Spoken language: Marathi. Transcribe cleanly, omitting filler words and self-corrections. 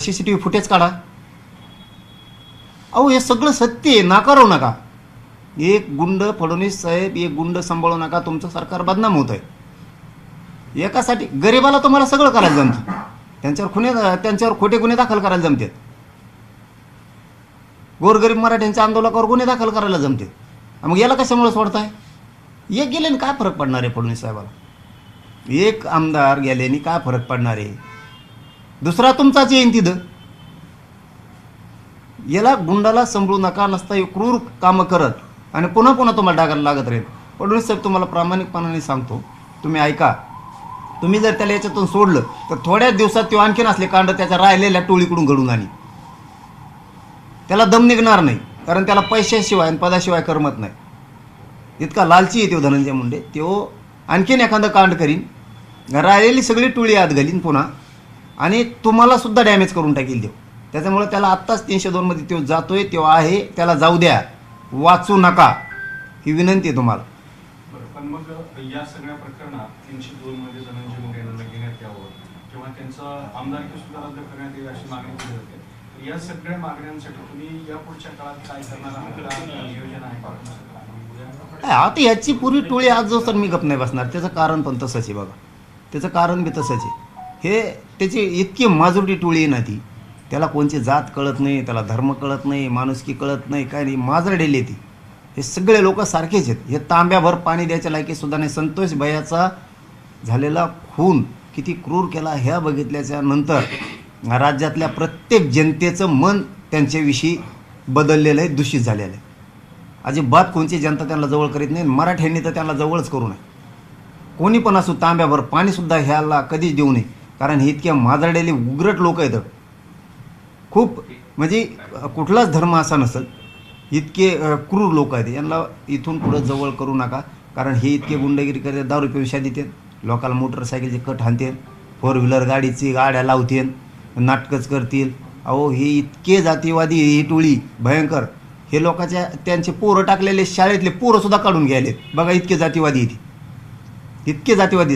सीसीटीव्ही फुटेज काढा। अहो हे सगळं सत्य आहे, नाकारू नका। एक गुंड फडणवीस साहेब, एक गुंड सांभाळू नका, तुमचं सरकार बदनाम होत आहे। एकासाठी गरीबाला तुम्हाला सगळं करायला जमतं, त्यांच्यावर खोटे गुन्हे दाखल करायला जमतात, गोरगरीब मराठ्यांच्या आंदोलनावर गुन्हे दाखल करायला जमते। मग याला कशामुळे सोडताय? एक गेल्याने काय फरक पडणार आहे फडणवीस साहेबाला? एक आमदार गेल्याने काय फरक पडणार आहे? दुसरा तुमचाच येईन तिथं। याला गुंडाला संभळू नका, नसता क्रूर कामं करत आणि पुन्हा पुन्हा तुम्हाला डागायला लागत राहील। फडणवीस साहेब तुम्हाला प्रामाणिकपणाने सांगतो, तुम्ही ऐका, तुम्ही जर त्याला याच्यातून सोडलं तर थोड्याच दिवसात तो आणखीन असले कांड त्याच्या राहिलेल्या टोळीकडून घडून आली। त्याला दम निघणार नाही, कारण त्याला पैशाशिवाय आणि पदाशिवाय करमत नाही। इतका लालची आहे तो धनंजय मुंडे, तो आणखीन एखादं कांड करीन, राहिलेली सगळी टोळी आत घालीन पुन्हा, आणि तुम्हाला सुद्धा डॅमेज करून टाकील देव। त्याच्यामुळे त्याला आत्ताच 302 मध्ये तो जातोय, तो आहे, त्याला जाऊ द्या, वाचू नका, ही विनंती आहे तुम्हाला। पण मग या सगळ्या प्रकरणात 302 मध्ये धनंजय मुंडे यांना घेण्यात यावं किंवा त्यांचं आमदारकी सुद्धा रद्द करण्यात यावी अशी मागणी केली जाते। या सगळ्या मागण्यांसाठी तुम्ही या पुढच्या काळात काय करणार आहात? नियोजन आहे का? आता याची पूर्वी टोळी आज जो तर मी गप नाही बसणार, त्याचं कारण पण तसंच आहे बघा, त्याचं कारण बी तसंच आहे। हे त्याची इतकी माजुरी टोळी आहे ना, ती त्याला कोणची जात कळत नाही, त्याला धर्म कळत नाही, माणुसकी कळत नाही, काय नाही, माजरडेली ती। हे सगळे लोक सारखेच आहेत, हे तांब्याभर पाणी द्यायच्या लायकी सुद्धा नाही। संतोष भैयाचा झालेला खून किती क्रूर केला ह्या बघितल्याच्या नंतर राज्यातल्या प्रत्येक जनतेचं मन त्यांच्याविषयी बदललेलं आहे, दूषित झालेलं आहे। अजिबात कोणची जनता त्यांना जवळ करीत नाही, मराठ्यांनी तर त्यांना जवळच करू नये। कोणी पण असो, तांब्याभर पाणीसुद्धा ह्याला कधीच देऊ नये, कारण हे इतके माजरडेले उग्रट लोक आहेत, खूप म्हणजे कुठलाच धर्म असा नसेल, इतके क्रूर लोक आहेत। यांना इथून पुढं जवळ करू नका, कारण हे इतके गुंडगिरी करतात, दारू पिऊन शादी देतात, लोकांना मोटरसायकलचे कट हाणतात, 4 व्हीलर गाडीची गाड्या लावतील, नाटकच करतील। अहो हे इतके जातीवादी, ही टोळी भयंकर, हे लोकांच्या त्यांचे पोरं टाकलेले शाळेतले पोरं सुद्धा काढून घ्यायलेत बघा, इतके जातीवादी, इतके जातीवादी।